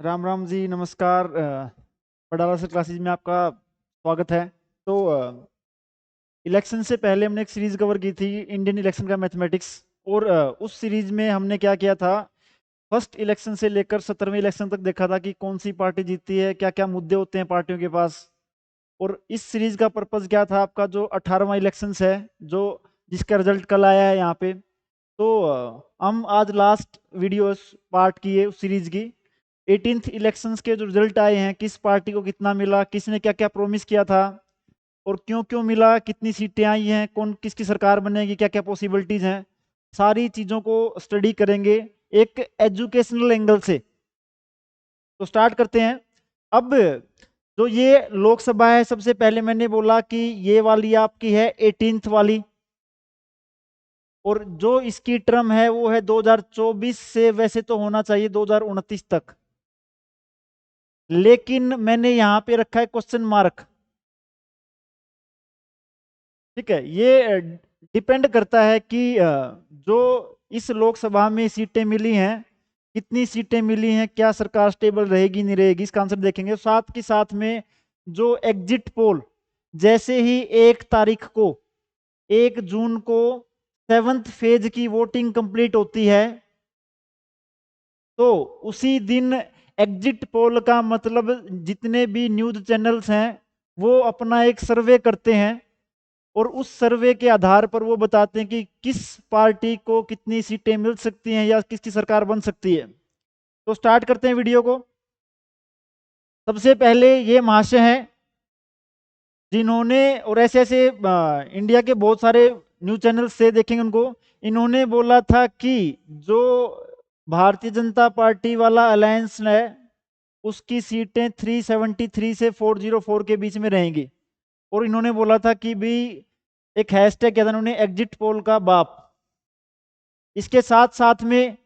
राम राम जी, नमस्कार। पडाला sir classes में आपका स्वागत है। तो इलेक्शन से पहले हमने एक सीरीज कवर की थी, इंडियन इलेक्शन का मैथमेटिक्स। और उस सीरीज में हमने क्या किया था, फर्स्ट इलेक्शन से लेकर 17वें इलेक्शन तक देखा था कि कौन सी पार्टी जीतती है, क्या क्या मुद्दे होते हैं पार्टियों के पास। और इस सीरीज का पर्पस क्या था, आपका जो 18वां इलेक्शन है, जो जिसका रिजल्ट कल आया है यहाँ पे। तो हम आज लास्ट वीडियो पार्ट किए उस सीरीज की। 18th इलेक्शंस के जो रिजल्ट आए हैं, किस पार्टी को कितना मिला, किसने क्या क्या प्रॉमिस किया था और क्यों क्यों मिला, कितनी सीटें आई हैं, कौन किसकी सरकार बनेगी, क्या क्या पॉसिबिलिटीज हैं, सारी चीजों को स्टडी करेंगे एक एजुकेशनल एंगल से। तो स्टार्ट करते हैं। अब जो ये लोकसभा है, सबसे पहले मैंने बोला कि ये वाली आपकी है 18th वाली, और जो इसकी टर्म है वो है 2024 से, वैसे तो होना चाहिए 2029 तक, लेकिन मैंने यहां पे रखा है क्वेश्चन मार्क। ठीक है, ये डिपेंड करता है कि जो इस लोकसभा में सीटें मिली हैं, कितनी सीटें मिली हैं, क्या सरकार स्टेबल रहेगी नहीं रहेगी, इसका आंसर देखेंगे। साथ के साथ में जो एग्जिट पोल, जैसे ही 1 तारीख को, 1 जून को 7th फेज की वोटिंग कंप्लीट होती है, तो उसी दिन एग्जिट पोल का मतलब जितने भी न्यूज चैनल्स हैं वो अपना एक सर्वे करते हैं, और उस सर्वे के आधार पर वो बताते हैं कि किस पार्टी को कितनी सीटें मिल सकती हैं या किसकी सरकार बन सकती है। तो स्टार्ट करते हैं वीडियो को। सबसे पहले ये महाशय हैं जिन्होंने, और ऐसे ऐसे इंडिया के बहुत सारे न्यूज चैनल से देखेंगे उनको, इन्होंने बोला था कि जो भारतीय जनता पार्टी वाला अलायंस है उसकी सीटें 373 से 404 के बीच में रहेंगी। और इन्होंने बोला था कि भी एक हैशटैग किया था उन्होंने, एग्जिट पोल का बाप। इसके साथ साथ में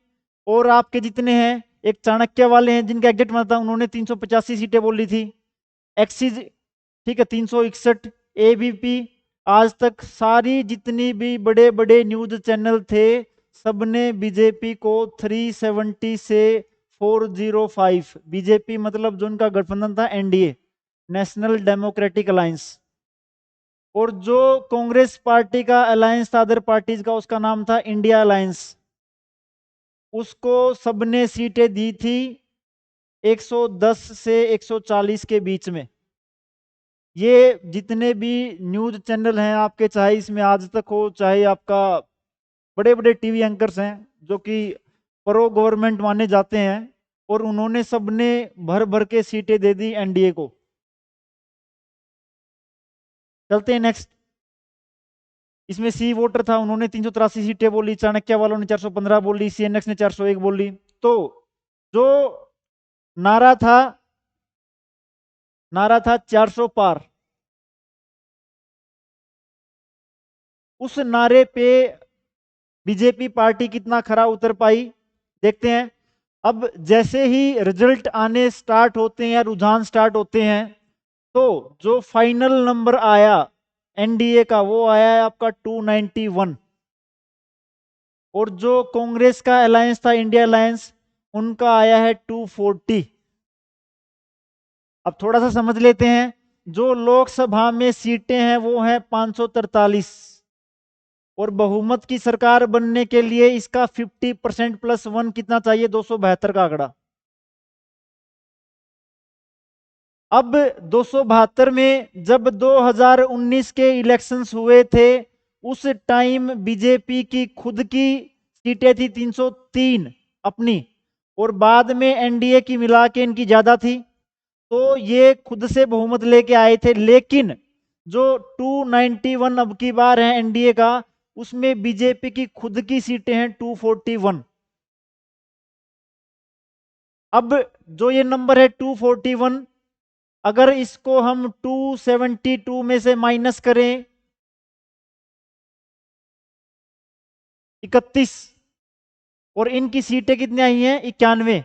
और आपके जितने हैं, एक चाणक्य वाले हैं जिनका एग्जिट मत था, उन्होंने 385 सीटें बोली थी। एक्सिस, ठीक है, 361। एबीपी, आज तक सारी जितनी भी बड़े बड़े न्यूज चैनल थे, सबने बीजेपी को 370 से 405, बीजेपी मतलब जो उनका गठबंधन था एनडीए, नेशनल डेमोक्रेटिक अलायंस, और जो कांग्रेस पार्टी का अलायंस था अदर पार्टीज का, उसका नाम था इंडिया अलायंस, उसको सबने सीटें दी थी 110 से 140 के बीच में। ये जितने भी न्यूज चैनल हैं आपके, चाहे इसमें आज तक हो, चाहे आपका बड़े बड़े टीवी एंकर्स हैं जो कि प्रो गवर्नमेंट माने जाते हैं, और उन्होंने सबने भर भर के सीटें दे दी एनडीए को। चलते हैं नेक्स्ट। इसमें सी वोटर था, उन्होंने 383 सीटें बोली, चाणक्य वालों ने 415 बोली, सीएनएक्स ने 401 बोली। तो जो नारा था, नारा था 400 पार, उस नारे पे बीजेपी पार्टी कितना खरा उतर पाई, देखते हैं। अब जैसे ही रिजल्ट आने स्टार्ट होते हैं या रुझान स्टार्ट होते हैं, तो जो फाइनल नंबर आया एनडीए का, वो आया है आपका 291, और जो कांग्रेस का अलायंस था इंडिया अलायंस, उनका आया है 240। अब थोड़ा सा समझ लेते हैं। जो लोकसभा में सीटें हैं वो हैं 543, और बहुमत की सरकार बनने के लिए इसका 50% प्लस 1 कितना चाहिए, 272 का आंकड़ा। अब 272 में जब 2019 के इलेक्शंस हुए थे, उस टाइम बीजेपी की खुद की सीटें थी 303 अपनी, और बाद में एनडीए की मिला के इनकी ज्यादा थी, तो ये खुद से बहुमत लेके आए थे। लेकिन जो 291 अब की बार है एनडीए का, उसमें बीजेपी की खुद की सीटें हैं 241। अब जो ये नंबर है 241, अगर इसको हम 272 में से माइनस करें 31, और इनकी सीटें कितनी आई हैं 91,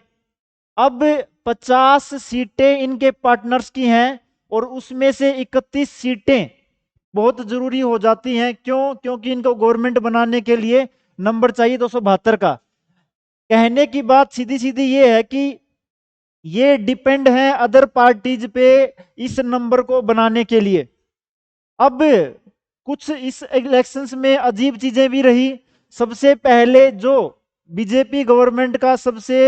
अब 50 सीटें इनके पार्टनर्स की हैं, और उसमें से 31 सीटें बहुत जरूरी हो जाती हैं। क्यों? क्योंकि इनको गवर्नमेंट बनाने के लिए नंबर चाहिए 272 का। कहने की बात सीधी सीधी ये है कि ये डिपेंड है अदर पार्टीज पे इस नंबर को बनाने के लिए। अब कुछ इस इलेक्शंस में अजीब चीजें भी रही। सबसे पहले जो बीजेपी गवर्नमेंट का सबसे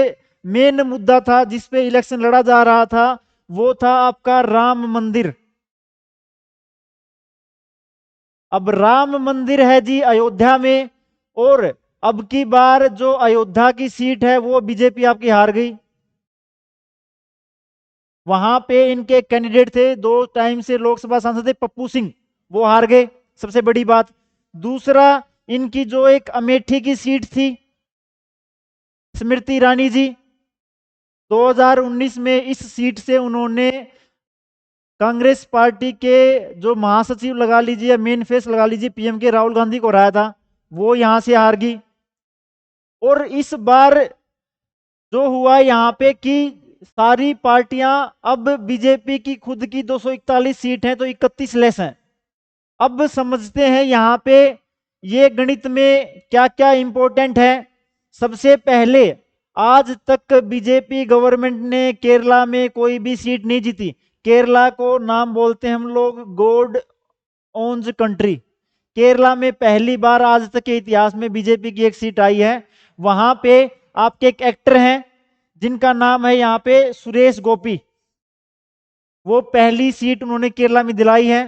मेन मुद्दा था जिस पे इलेक्शन लड़ा जा रहा था, वो था आपका राम मंदिर। अब राम मंदिर है जी अयोध्या में, और अब की बार जो अयोध्या की सीट है वो बीजेपी आपकी हार गई। वहां पे इनके कैंडिडेट थे, 2 टाइम से लोकसभा सांसद थे, पप्पू सिंह, वो हार गए, सबसे बड़ी बात। दूसरा, इनकी जो एक अमेठी की सीट थी, स्मृति ईरानी जी, 2019 में इस सीट से उन्होंने कांग्रेस पार्टी के जो महासचिव लगा लीजिए, मेन फेस लगा लीजिए, पीएम के राहुल गांधी को हराया था, वो यहां से हार गई। और इस बार जो हुआ यहाँ पे कि सारी पार्टियां, अब बीजेपी की खुद की 241 सीट है तो 31 लेस हैं। अब समझते हैं यहाँ पे ये गणित में क्या क्या इंपॉर्टेंट है। सबसे पहले, आज तक बीजेपी गवर्नमेंट ने केरला में कोई भी सीट नहीं जीती। केरला को नाम बोलते हैं हम लोग गॉड ओन्स कंट्री। केरला में पहली बार आज तक के इतिहास में बीजेपी की एक सीट आई है। वहां पे आपके एक एक्टर हैं जिनका नाम है यहाँ पे सुरेश गोपी, वो पहली सीट उन्होंने केरला में दिलाई है।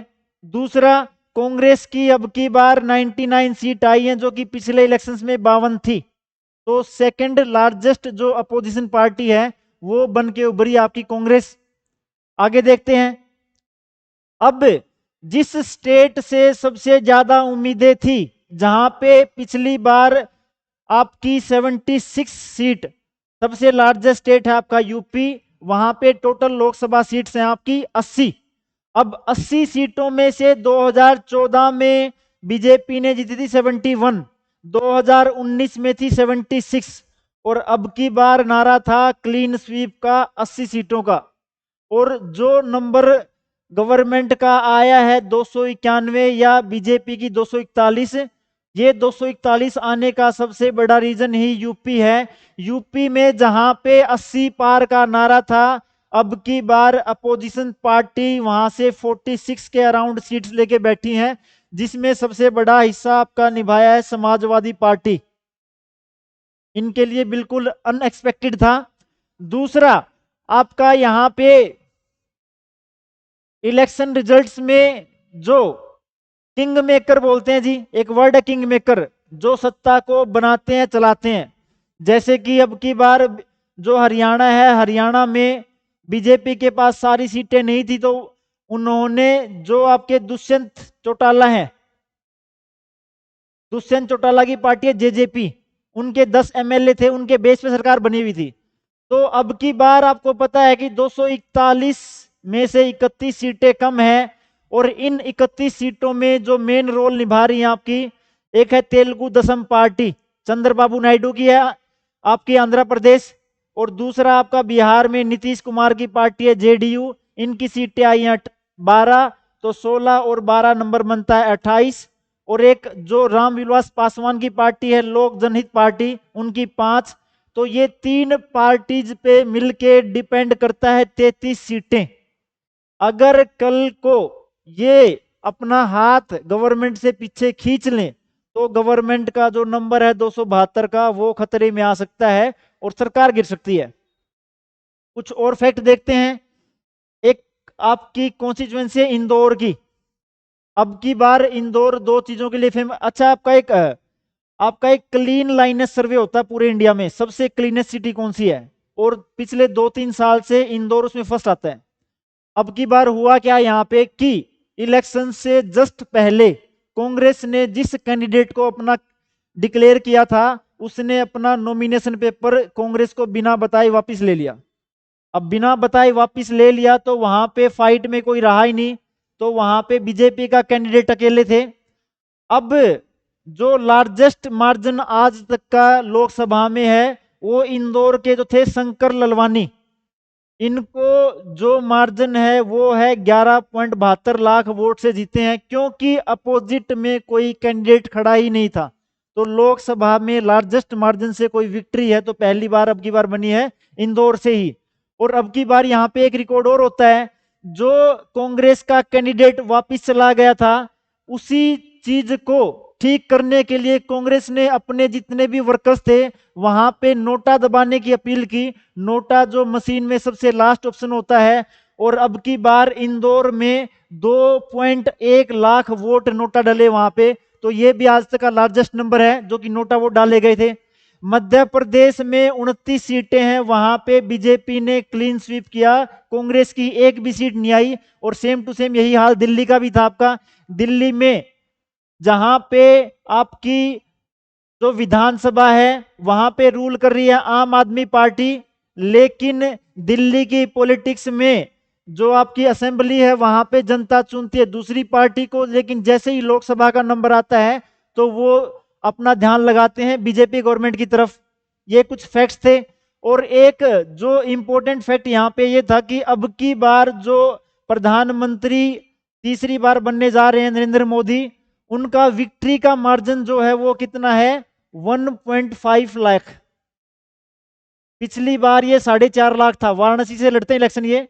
दूसरा, कांग्रेस की अब की बार 99 सीट आई है जो कि पिछले इलेक्शंस में 52 थी, तो सेकंड लार्जेस्ट जो अपोजिशन पार्टी है वो बन के उभरी आपकी कांग्रेस। आगे देखते हैं। अब जिस स्टेट से सबसे ज्यादा उम्मीदें थी, जहां पे पिछली बार आपकी 76 सीट, सबसे लार्जेस्ट स्टेट है आपका यूपी, वहां पे टोटल लोकसभा सीट्स हैं आपकी 80। अब 80 सीटों में से 2014 में बीजेपी ने जीती थी 71, 2019 में थी 76, और अब की बार नारा था क्लीन स्वीप का 80 सीटों का। और जो नंबर गवर्नमेंट का आया है 291 या बीजेपी की 241, ये 241 आने का सबसे बड़ा रीजन ही यूपी है। यूपी में जहां पे 80 पार का नारा था, अब की बार अपोजिशन पार्टी वहां से 46 के अराउंड सीट्स लेके बैठी हैं, जिसमें सबसे बड़ा हिस्सा आपका निभाया है समाजवादी पार्टी। इनके लिए बिल्कुल अनएक्सपेक्टेड था। दूसरा, आपका यहां पे इलेक्शन रिजल्ट्स में जो किंग मेकर बोलते हैं जी, एक वर्ड है किंग मेकर, जो सत्ता को बनाते हैं चलाते हैं। जैसे कि अब की बार जो हरियाणा है, हरियाणा में बीजेपी के पास सारी सीटें नहीं थी, तो उन्होंने जो आपके दुष्यंत चौटाला हैं, दुष्यंत चौटाला की पार्टी है जेजेपी, उनके 10 एमएलए थे, उनके बेस पे सरकार बनी हुई थी। तो अब की बार आपको पता है कि 241 में से 31 सीटें कम है, और इन 31 सीटों में जो मेन रोल निभा रही है आपकी, एक है तेलुगु दसम पार्टी, चंद्रबाबू नायडू की है आपकी आंध्र प्रदेश, और दूसरा आपका बिहार में नीतीश कुमार की पार्टी है जेडीयू। इनकी सीटें आई हैं 12, तो 16 और 12 नंबर बनता है 28। और एक जो रामविलास पासवान की पार्टी है लोक जनहित पार्टी, उनकी 5। तो ये 3 पार्टीज पे मिलके डिपेंड करता है 33 सीटें। अगर कल को ये अपना हाथ गवर्नमेंट से पीछे खींच लें, तो गवर्नमेंट का जो नंबर है 272 का, वो खतरे में आ सकता है और सरकार गिर सकती है। कुछ और फैक्ट देखते हैं। एक आपकी कॉन्स्टिट्यूएंसी है इंदौर की। अब की बार इंदौर 2 चीजों के लिए फेमस। अच्छा, आपका एक क्लीन लाइनेस सर्वे होता है पूरे इंडिया में, सबसे क्लीनेस्ट सिटी कौन सी है, और पिछले 2-3 साल से इंदौर उसमें फर्स्ट आता है। अब की बार हुआ क्या यहाँ पे कि इलेक्शन से जस्ट पहले कांग्रेस ने जिस कैंडिडेट को अपना डिक्लेयर किया था, उसने अपना नॉमिनेशन पेपर कांग्रेस को बिना बताए वापस ले लिया। अब बिना बताए वापस ले लिया तो वहां पे फाइट में कोई रहा ही नहीं, तो वहां पे बीजेपी का कैंडिडेट अकेले थे। अब जो लार्जेस्ट मार्जिन आज तक का लोकसभा में है, वो इंदौर के जो थे शंकर ललवानी, इनको जो मार्जिन है वो है 11.72 लाख वोट से जीते हैं, क्योंकि अपोजिट में कोई कैंडिडेट खड़ा ही नहीं था। तो लोकसभा में लार्जेस्ट मार्जिन से कोई विक्ट्री है तो पहली बार अब की बार बनी है इंदौर से ही। और अब की बार यहाँ पे एक रिकॉर्ड और होता है, जो कांग्रेस का कैंडिडेट वापस चला गया था, उसी चीज को ठीक करने के लिए कांग्रेस ने अपने जितने भी वर्कर्स थे वहां पे नोटा दबाने की अपील की। नोटा जो मशीन में सबसे लास्ट ऑप्शन होता है, और अब की बार इंदौर में 2.1 लाख वोट नोटा डले वहां पे। तो ये भी आज तक का लार्जेस्ट नंबर है जो कि नोटा वोट डाले गए थे। मध्य प्रदेश में 29 सीटें हैं, वहां पे बीजेपी ने क्लीन स्वीप किया, कांग्रेस की एक भी सीट नहीं आई। और सेम टू सेम यही हाल दिल्ली का भी था आपका। दिल्ली में जहां पे आपकी जो विधानसभा है वहां पे रूल कर रही है आम आदमी पार्टी, लेकिन दिल्ली की पॉलिटिक्स में जो आपकी असेंबली है वहां पे जनता चुनती है दूसरी पार्टी को, लेकिन जैसे ही लोकसभा का नंबर आता है तो वो अपना ध्यान लगाते हैं बीजेपी गवर्नमेंट की तरफ। ये कुछ फैक्ट्स थे। और एक जो इंपॉर्टेंट फैक्ट यहाँ पे ये था कि अब की बार जो प्रधानमंत्री तीसरी बार बनने जा रहे हैं नरेंद्र मोदी, उनका विक्ट्री का मार्जिन जो है वो कितना है, 1.5 लाख। पिछली बार ये 4.5 लाख था, वाराणसी से लड़ते हैं इलेक्शन ये।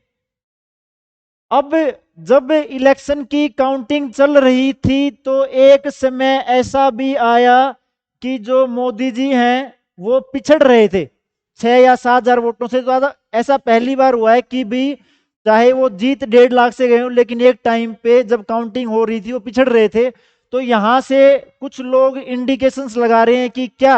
अब जब इलेक्शन की काउंटिंग चल रही थी तो एक समय ऐसा भी आया कि जो मोदी जी हैं वो पिछड़ रहे थे 6 या 7 हजार वोटों से ज्यादा। ऐसा पहली बार हुआ है कि भी चाहे वो जीत 1.5 लाख से गए हो, लेकिन एक टाइम पे जब काउंटिंग हो रही थी वो पिछड़ रहे थे। तो यहां से कुछ लोग इंडिकेशंस लगा रहे हैं कि क्या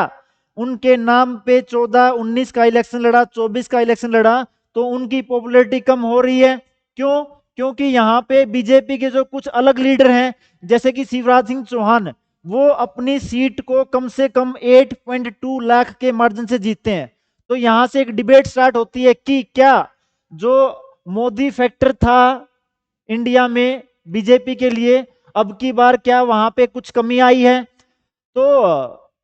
उनके नाम पे 14-19 का इलेक्शन लड़ा, 24 का इलेक्शन लड़ा, तो उनकी पॉपुलैरिटी कम हो रही है। क्यों? क्योंकि यहाँ पे बीजेपी के जो कुछ अलग लीडर हैं, जैसे कि शिवराज सिंह चौहान, वो अपनी सीट को कम से कम 8.2 लाख के मार्जिन से जीतते हैं। तो यहां से एक डिबेट स्टार्ट होती है कि क्या जो मोदी फैक्टर था इंडिया में बीजेपी के लिए, अब की बार क्या वहां पे कुछ कमी आई है। तो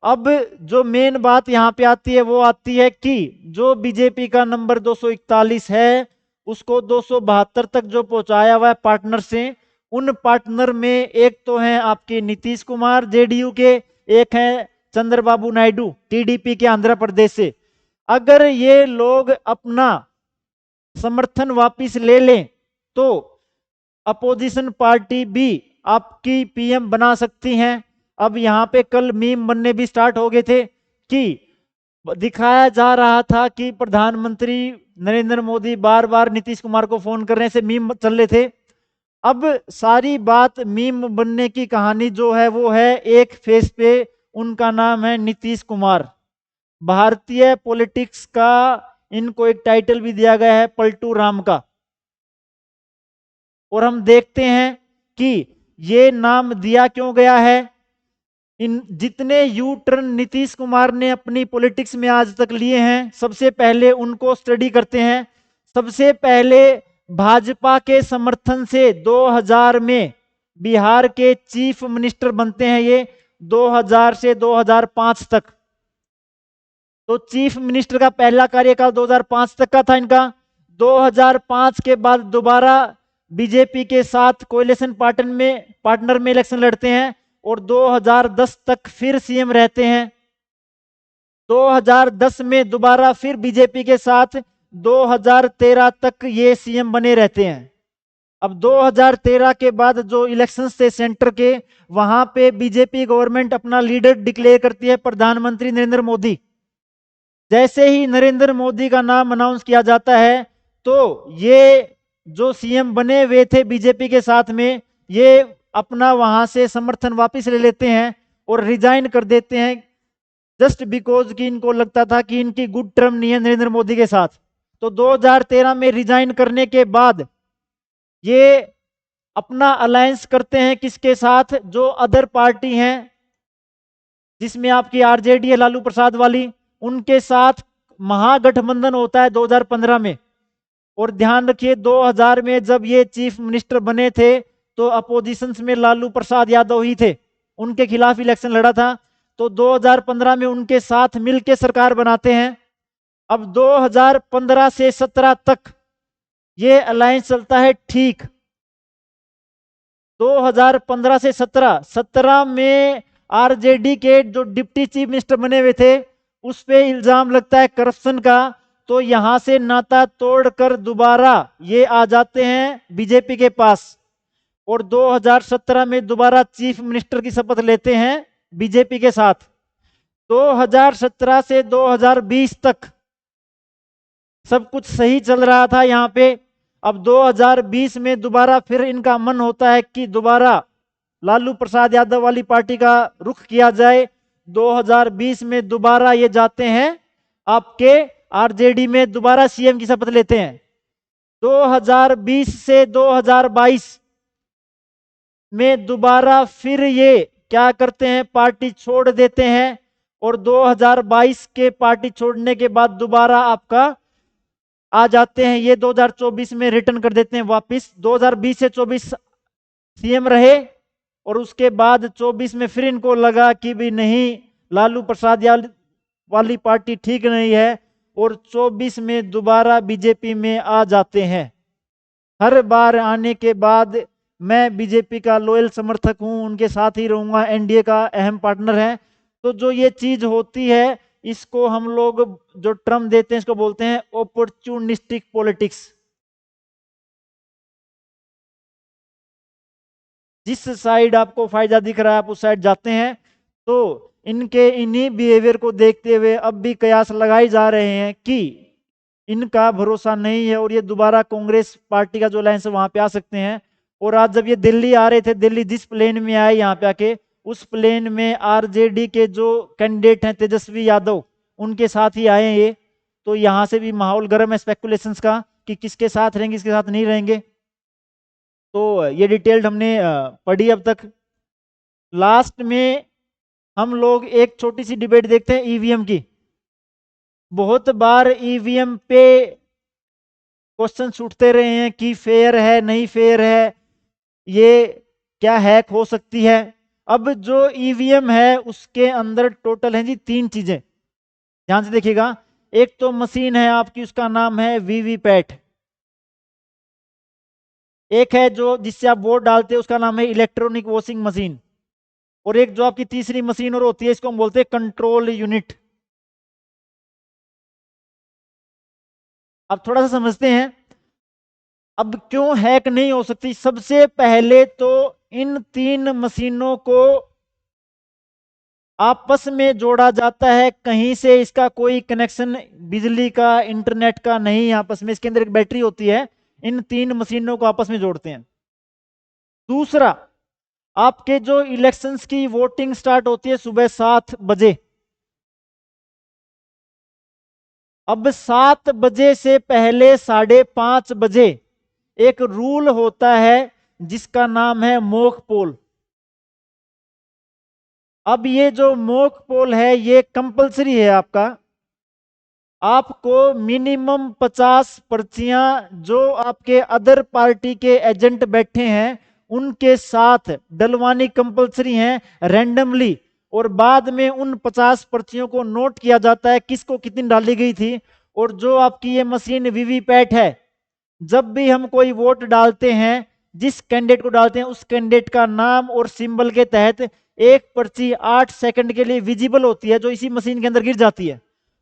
अब जो मेन बात यहाँ पे आती है वो आती है कि जो बीजेपी का नंबर 241 है उसको 272 तक जो पहुंचाया हुआ है पार्टनर से, उन पार्टनर में एक तो है आपके नीतीश कुमार जेडीयू के, एक है चंद्रबाबू नायडू टीडीपी के आंध्र प्रदेश से। अगर ये लोग अपना समर्थन वापिस ले लें तो अपोजिशन पार्टी भी आपकी पीएम बना सकती हैं। अब यहाँ पे कल मीम बनने भी स्टार्ट हो गए थे कि दिखाया जा रहा था कि प्रधानमंत्री नरेंद्र मोदी बार बार नीतीश कुमार को फोन करने से मीम चल रहे थे। अब सारी बात मीम बनने की कहानी जो है वो है एक फेस पे, उनका नाम है नीतीश कुमार। भारतीय पॉलिटिक्स का इनको एक टाइटल भी दिया गया है पलटू राम का। और हम देखते हैं कि ये नाम दिया क्यों गया है। इन जितने यू टर्न नीतीश कुमार ने अपनी पॉलिटिक्स में आज तक लिए हैं, सबसे पहले उनको स्टडी करते हैं। सबसे पहले भाजपा के समर्थन से 2000 में बिहार के चीफ मिनिस्टर बनते हैं ये, 2000 से 2005 तक। तो चीफ मिनिस्टर का पहला कार्यकाल 2005 तक का था इनका। 2005 के बाद दोबारा बीजेपी के साथ कोएलिशन पार्टनर में इलेक्शन लड़ते हैं और 2010 तक फिर सीएम रहते हैं। 2010 में दोबारा फिर बीजेपी के साथ 2013 तक ये सीएम बने रहते हैं। अब 2013 के बाद जो इलेक्शंस थे सेंटर के, वहां पे बीजेपी गवर्नमेंट अपना लीडर डिक्लेयर करती है प्रधानमंत्री नरेंद्र मोदी। जैसे ही नरेंद्र मोदी का नाम अनाउंस किया जाता है तो ये जो सीएम बने हुए थे बीजेपी के साथ में, ये अपना वहां से समर्थन वापस ले लेते हैं और रिजाइन कर देते हैं, जस्ट बिकॉज कि इनको लगता था कि इनकी गुड टर्म नहीं है नरेंद्र मोदी के साथ। तो 2013 में रिजाइन करने के बाद ये अपना अलायंस करते हैं किसके साथ, जो अदर पार्टी हैं जिसमें आपकी आरजेडी है लालू प्रसाद वाली, उनके साथ महागठबंधन होता है 2015 में। और ध्यान रखिए 2000 में जब ये चीफ मिनिस्टर बने थे तो अपोजिशन में लालू प्रसाद यादव ही थे, उनके खिलाफ इलेक्शन लड़ा था। तो 2015 में उनके साथ मिलकर सरकार बनाते हैं। अब 2015 से 17 तक ये अलायंस चलता है ठीक। 2015 से 17 में आरजेडी के जो डिप्टी चीफ मिनिस्टर बने हुए थे उस पे इल्जाम लगता है करप्शन का। तो यहां से नाता तोड़कर दोबारा ये आ जाते हैं बीजेपी के पास और 2017 में दोबारा चीफ मिनिस्टर की शपथ लेते हैं बीजेपी के साथ। 2017 से 2020 तक सब कुछ सही चल रहा था यहां पे। अब 2020 में दोबारा फिर इनका मन होता है कि दोबारा लालू प्रसाद यादव वाली पार्टी का रुख किया जाए। 2020 में दोबारा ये जाते हैं आपके आरजेडी में, दोबारा सीएम की शपथ लेते हैं। 2020 से 2022 में दोबारा फिर ये क्या करते हैं, पार्टी छोड़ देते हैं और 2022 के पार्टी छोड़ने के बाद दोबारा आपका आ जाते हैं, ये 2024 में रिटर्न कर देते हैं वापस। 2020 से 24 सीएम रहे और उसके बाद 24 में फिर इनको लगा कि भी नहीं, लालू प्रसाद वाली पार्टी ठीक नहीं है और 24 में दोबारा बीजेपी में आ जाते हैं। हर बार आने के बाद मैं बीजेपी का लॉयल समर्थक हूं, उनके साथ ही रहूंगा, एनडीए का अहम पार्टनर है। तो जो ये चीज होती है इसको हम लोग जो टर्म देते हैं इसको बोलते हैं अपॉर्चुनिस्टिक पॉलिटिक्स। जिस साइड आपको फायदा दिख रहा है आप उस साइड जाते हैं। तो इनके इन्हीं बिहेवियर को देखते हुए अब भी कयास लगाए जा रहे हैं कि इनका भरोसा नहीं है और ये दोबारा कांग्रेस पार्टी का जो अलायंस है वहां पे आ सकते हैं। और आज जब ये दिल्ली आ रहे थे, दिल्ली जिस प्लेन में आए यहाँ पे आके, उस प्लेन में आरजेडी के जो कैंडिडेट हैं तेजस्वी यादव, उनके साथ ही आए हैं ये। तो यहां से भी माहौल गर्म है स्पेकुलेशंस का कि किसके साथ रहेंगे किसके साथ नहीं रहेंगे। तो ये डिटेल्ड हमने पढ़ी अब तक। लास्ट में हम लोग एक छोटी सी डिबेट देखते हैं ईवीएम की। बहुत बार ईवीएम पे क्वेश्चन उठते रहे हैं कि फेयर है नहीं फेयर है, ये क्या हैक हो सकती है। अब जो ईवीएम है उसके अंदर टोटल है जी 3 चीजें, ध्यान से देखिएगा। एक तो मशीन है आपकी, उसका नाम है वीवीपैट। एक है जो जिससे आप वोट डालते हैं, उसका नाम है इलेक्ट्रॉनिक वोटिंग मशीन। और एक जो आपकी तीसरी मशीन और होती है, इसको हम बोलते हैं कंट्रोल यूनिट। अब थोड़ा सा समझते हैं अब क्यों हैक नहीं हो सकती। सबसे पहले तो इन 3 मशीनों को आपस में जोड़ा जाता है, कहीं से इसका कोई कनेक्शन बिजली का इंटरनेट का नहीं, आपस में इसके अंदर एक बैटरी होती है, इन 3 मशीनों को आपस में जोड़ते हैं। दूसरा, आपके जो इलेक्शंस की वोटिंग स्टार्ट होती है सुबह 7 बजे। अब 7 बजे से पहले 5:30 बजे एक रूल होता है जिसका नाम है मॉक पोल। अब ये जो मॉक पोल है ये कंपलसरी है आपका। आपको मिनिमम 50 पर्चियां जो आपके अदर पार्टी के एजेंट बैठे हैं उनके साथ डलवानी कंपलसरी है रैंडमली। और बाद में उन 50 पर्चियों को नोट किया जाता है किसको कितनी डाली गई थी। और जो आपकी ये मशीन वीवीपैट है, जब भी हम कोई वोट डालते हैं, जिस कैंडिडेट को डालते हैं उस कैंडिडेट का नाम और सिंबल के तहत एक पर्ची 8 सेकंड के लिए विजिबल होती है, जो इसी मशीन के अंदर गिर जाती है।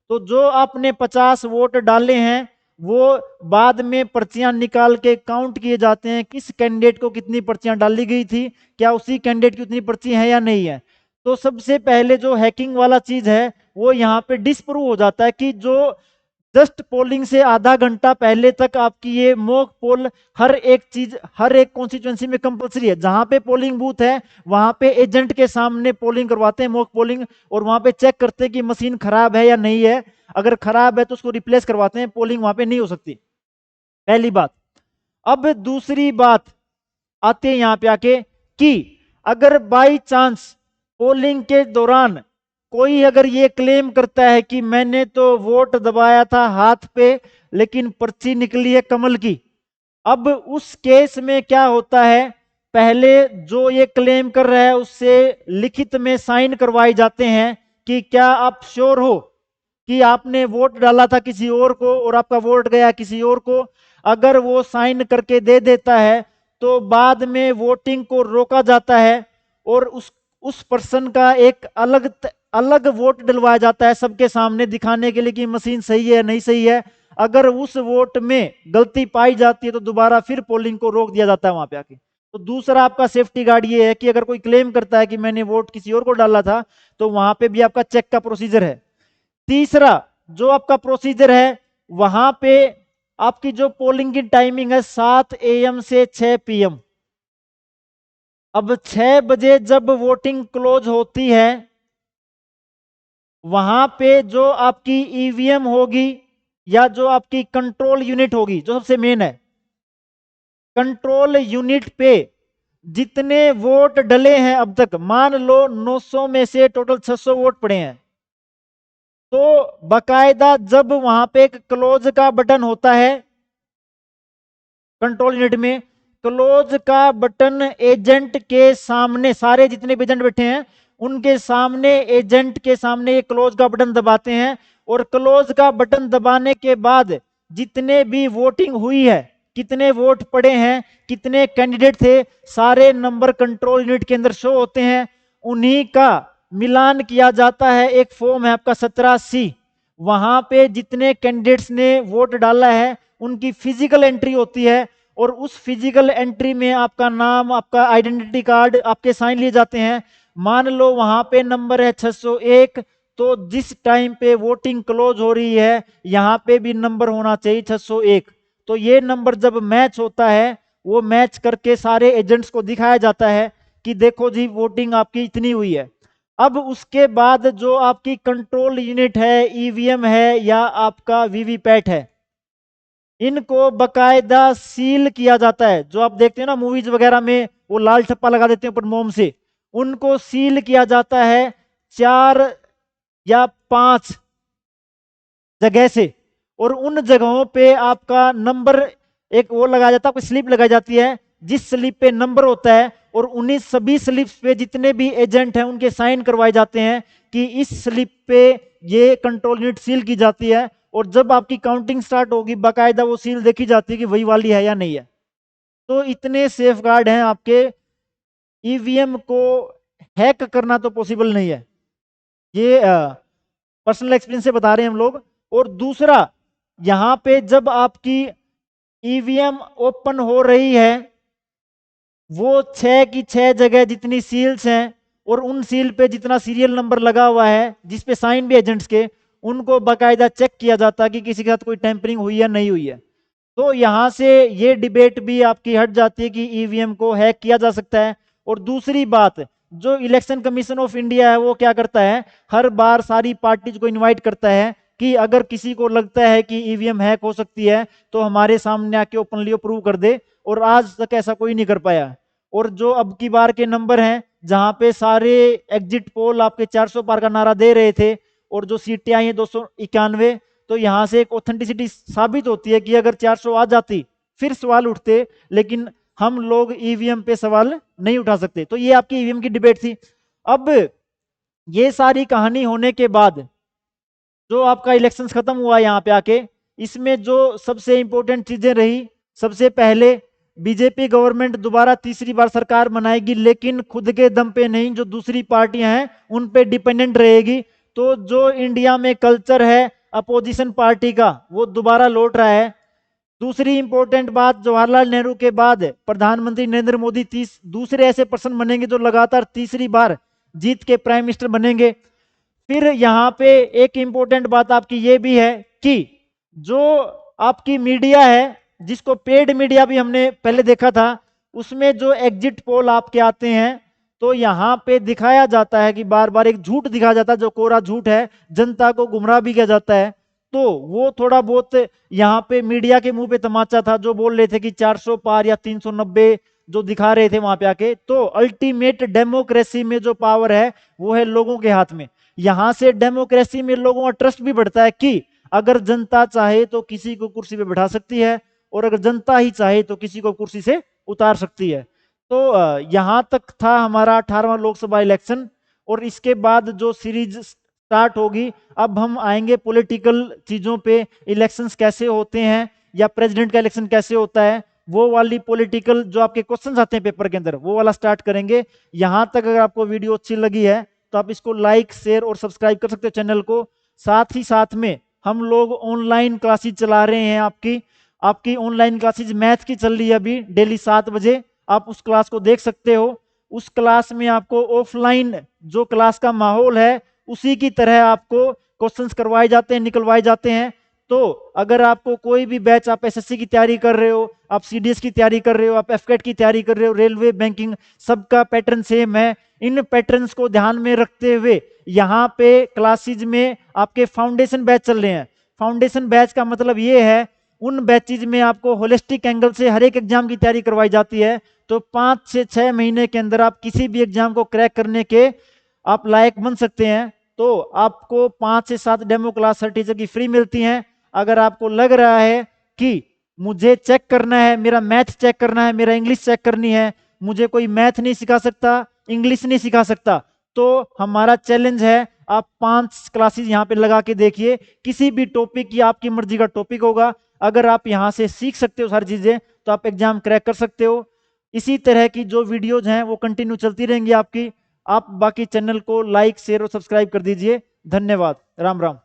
तो जो आपने 50 वोट डाले हैं वो बाद में पर्चियां निकाल के काउंट किए जाते हैं, किस कैंडिडेट को कितनी पर्चियां डाली गई थी, क्या उसी कैंडिडेट की उतनी पर्ची है या नहीं है। तो सबसे पहले जो हैकिंग वाला चीज है वो यहाँ पे डिस्प्रूव हो जाता है कि जो जस्ट पोलिंग से आधा घंटा पहले तक आपकी ये मॉक पोल हर एक चीज हर एक कॉन्स्टिट्यूएंसी में कंपलसरी है। जहां पे पोलिंग बूथ है वहां पे एजेंट के सामने पोलिंग करवाते हैं, मॉक पोलिंग, और वहां पे चेक करते हैं कि मशीन खराब है या नहीं है। अगर खराब है तो उसको रिप्लेस करवाते हैं, पोलिंग वहां पे नहीं हो सकती, पहली बात। अब दूसरी बात आते हैं यहां पे आके कि अगर बाई चांस पोलिंग के दौरान कोई अगर ये क्लेम करता है कि मैंने तो वोट दबाया था हाथ पे लेकिन पर्ची निकली है कमल की, अब उस केस में क्या होता है, पहले जो ये क्लेम कर रहा है उससे लिखित में साइन करवाए जाते हैं कि क्या आप श्योर हो कि आपने वोट डाला था किसी और को और आपका वोट गया किसी और को। अगर वो साइन करके दे देता है तो बाद में वोटिंग को रोका जाता है और उस पर्सन का एक अलग अलग वोट डलवाया जाता है सबके सामने दिखाने के लिए कि मशीन सही है नहीं सही है। अगर उस वोट में गलती पाई जाती है तो दोबारा फिर पोलिंग को रोक दिया जाता है वहां पे आके। तो दूसरा आपका सेफ्टी गार्ड ये है कि अगर कोई क्लेम करता है कि मैंने वोट किसी और को डाला था तो वहां पे भी आपका चेक का प्रोसीजर है। तीसरा जो आपका प्रोसीजर है वहां पे आपकी जो पोलिंग की टाइमिंग है 7 AM से 6 PM। अब 6 बजे जब वोटिंग क्लोज होती है वहां पे जो आपकी ईवीएम होगी या जो आपकी कंट्रोल यूनिट होगी जो सबसे मेन है, कंट्रोल यूनिट पे जितने वोट डले हैं अब तक, मान लो 900 में से टोटल 600 वोट पड़े हैं, तो बकायदा जब वहां पे एक क्लोज का बटन होता है कंट्रोल यूनिट में, क्लोज का बटन एजेंट के सामने, सारे जितने भी एजेंट बैठे हैं उनके सामने, एजेंट के सामने ये क्लोज का बटन दबाते हैं और क्लोज का बटन दबाने के बाद जितने भी वोटिंग हुई है, कितने वोट पड़े हैं, कितने कैंडिडेट थे, सारे नंबर कंट्रोल यूनिट के अंदर शो होते हैं। उन्हीं का मिलान किया जाता है। एक फॉर्म है आपका 17C, वहां पे जितने कैंडिडेट्स ने वोट डाला है उनकी फिजिकल एंट्री होती है और उस फिजिकल एंट्री में आपका नाम, आपका आइडेंटिटी कार्ड, आपके साइन लिए जाते हैं। मान लो वहां पे नंबर है 601, तो जिस टाइम पे वोटिंग क्लोज हो रही है यहां पे भी नंबर होना चाहिए 601। तो ये नंबर जब मैच होता है वो मैच करके सारे एजेंट्स को दिखाया जाता है कि देखो जी वोटिंग आपकी इतनी हुई है। अब उसके बाद जो आपकी कंट्रोल यूनिट है, ईवीएम है या आपका वीवीपैट है, इनको बकायदा सील किया जाता है। जो आप देखते हैं ना मूवीज वगैरह में वो लाल ठप्पा लगा देते हैं ऊपर मोम से, उनको सील किया जाता है 4 या 5 जगह से। और उन जगहों पे आपका नंबर एक वो लगाया जाता है, स्लिप लगाई जाती है जिस स्लिप पे नंबर होता है, और उन्हीं सभी स्लिप्स पे जितने भी एजेंट हैं उनके साइन करवाए जाते हैं कि इस स्लिप पे ये कंट्रोल यूनिट सील की जाती है। और जब आपकी काउंटिंग स्टार्ट होगी बाकायदा वो सील देखी जाती है कि वही वाली है या नहीं है। तो इतने सेफ गार्ड हैं आपके, ईवीएम को हैक करना तो पॉसिबल नहीं है। ये पर्सनल एक्सपीरियंस से बता रहे हैं हम लोग। और दूसरा, यहां पे जब आपकी ईवीएम ओपन हो रही है वो 6 की 6 जगह जितनी सील्स हैं और उन सील पे जितना सीरियल नंबर लगा हुआ है जिसपे साइन भी एजेंट्स के, उनको बाकायदा चेक किया जाता है कि किसी के साथ कोई टेम्परिंग हुई या नहीं हुई है। तो यहां से ये डिबेट भी आपकी हट जाती है कि ईवीएम को हैक किया जा सकता है। और दूसरी बात, जो इलेक्शन कमीशन ऑफ इंडिया है वो क्या करता है, हर बार सारी पार्टीज को इनवाइट करता है कि अगर किसी को लगता है कि ईवीएम हैक हो सकती है तो हमारे सामने आके ओपनली प्रूव कर दे। और आज तक ऐसा कोई नहीं कर पाया। और जो अब की बार के नंबर हैं जहां पे सारे एग्जिट पोल आपके 400 पार का नारा दे रहे थे और जो सीटें आई हैं 291, तो यहां से एक ऑथेंटिसिटी साबित होती है कि अगर 400 आ जाती फिर सवाल उठते, लेकिन हम लोग ईवीएम पे सवाल नहीं उठा सकते। तो ये आपकी ईवीएम की डिबेट थी। अब ये सारी कहानी होने के बाद जो आपका इलेक्शन खत्म हुआ यहाँ पे आके, इसमें जो सबसे इंपॉर्टेंट चीजें रही, सबसे पहले बीजेपी गवर्नमेंट दोबारा तीसरी बार सरकार बनाएगी, लेकिन खुद के दम पे नहीं, जो दूसरी पार्टियां हैं उन पे डिपेंडेंट रहेगी। तो जो इंडिया में कल्चर है अपोजिशन पार्टी का वो दोबारा लौट रहा है। दूसरी इंपॉर्टेंट बात, जवाहरलाल नेहरू के बाद प्रधानमंत्री नरेंद्र मोदी दूसरे ऐसे पर्सन बनेंगे जो लगातार तीसरी बार जीत के प्राइम मिनिस्टर बनेंगे। फिर यहाँ पे एक इंपॉर्टेंट बात आपकी ये भी है कि जो आपकी मीडिया है, जिसको पेड मीडिया भी हमने पहले देखा था, उसमें जो एग्जिट पोल आपके आते हैं तो यहाँ पे दिखाया जाता है कि बार बार एक झूठ दिखाया जाता है जो कोरा झूठ है, जनता को गुमराह भी किया जाता है। तो वो थोड़ा बहुत यहाँ पे मीडिया के मुंह पे तमाचा था जो बोल रहे थे कि 400 पार या 390 जो दिखा रहे थे वहां पे आके। तो अल्टीमेट डेमोक्रेसी में जो पावर है वो है लोगों के हाथ में। यहां से डेमोक्रेसी में लोगों का ट्रस्ट भी बढ़ता है कि अगर जनता चाहे तो किसी को कुर्सी पे बैठा सकती है और अगर जनता ही चाहे तो किसी को कुर्सी से उतार सकती है। तो यहां तक था हमारा 18वां लोकसभा इलेक्शन। और इसके बाद जो सीरीज स्टार्ट होगी, अब हम आएंगे पॉलिटिकल चीजों पे, इलेक्शंस कैसे होते हैं या प्रेसिडेंट का इलेक्शन कैसे होता है, वो वाली पॉलिटिकल जो आपके क्वेश्चंस आते हैं पेपर के अंदर वो वाला स्टार्ट करेंगे। यहां तक अगर आपको वीडियो अच्छी लगी है तो आप इसको लाइक शेयर और सब्सक्राइब कर सकते हो चैनल को। साथ ही साथ में हम लोग ऑनलाइन क्लासेज चला रहे हैं, आपकी ऑनलाइन क्लासेज मैथ की चल रही है अभी डेली 7 बजे, आप उस क्लास को देख सकते हो। उस क्लास में आपको ऑफलाइन जो क्लास का माहौल है उसी की तरह आपको क्वेश्चंस करवाए जाते हैं, निकलवाए जाते हैं। तो अगर आपको कोई भी बैच, आप एसएससी की तैयारी कर रहे हो, आप सीडीएस की तैयारी कर रहे हो, आप एफकेट की तैयारी कर रहे हो, रेलवे, बैंकिंग, सबका पैटर्न सेम है। इन पैटर्न्स को ध्यान में रखते हुए यहाँ पे क्लासेज में आपके फाउंडेशन बैच चल रहे हैं। फाउंडेशन बैच का मतलब ये है, उन बैचेज में आपको होलिस्टिक एंगल से हर एक एग्जाम की तैयारी करवाई जाती है। तो 5 से 6 महीने के अंदर आप किसी भी एग्जाम को क्रैक करने के आप लायक बन सकते हैं। तो आपको 5 से 7 डेमो क्लास हर टीचर की फ्री मिलती हैं। अगर आपको लग रहा है कि मुझे चेक करना है, मेरा मैथ चेक करना है, मेरा इंग्लिश चेक करनी है, मुझे कोई मैथ नहीं सिखा सकता, इंग्लिश नहीं सिखा सकता, तो हमारा चैलेंज है, आप 5 क्लासेस यहाँ पे लगा के देखिए। किसी भी टॉपिक की आपकी मर्जी का टॉपिक होगा, अगर आप यहाँ से सीख सकते हो सारी चीजें तो आप एग्जाम क्रैक कर सकते हो। इसी तरह की जो वीडियोज हैं वो कंटिन्यू चलती रहेंगी आपकी। आप बाकी चैनल को लाइक शेयर और सब्सक्राइब कर दीजिए। धन्यवाद। राम राम।